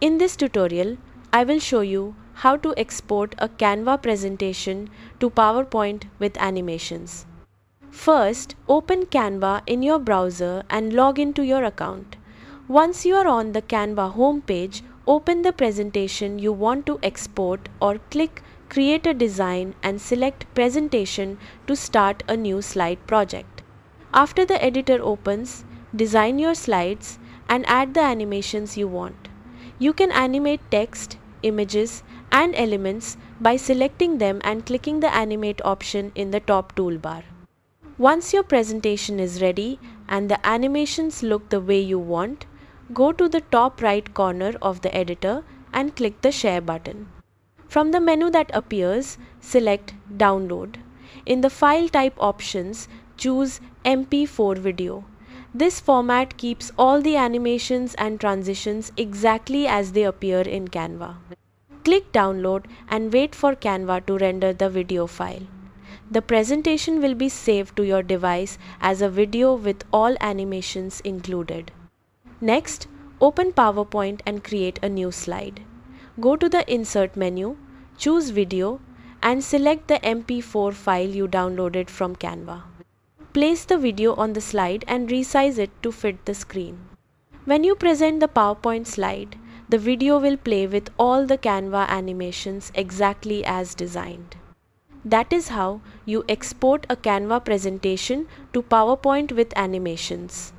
In this tutorial, I will show you how to export a Canva presentation to PowerPoint with animations. First, open Canva in your browser and log into your account. Once you are on the Canva homepage, open the presentation you want to export or click Create a Design and select Presentation to start a new slide project. After the editor opens, design your slides and add the animations you want. You can animate text, images, and elements by selecting them and clicking the Animate option in the top toolbar. Once your presentation is ready and the animations look the way you want, go to the top right corner of the editor and click the Share button. From the menu that appears, select Download. In the File Type options, choose MP4 Video. This format keeps all the animations and transitions exactly as they appear in Canva. Click Download and wait for Canva to render the video file. The presentation will be saved to your device as a video with all animations included. Next, open PowerPoint and create a new slide. Go to the Insert menu, choose Video, and select the MP4 file you downloaded from Canva. Place the video on the slide and resize it to fit the screen. When you present the PowerPoint slide, the video will play with all the Canva animations exactly as designed. That is how you export a Canva presentation to PowerPoint with animations.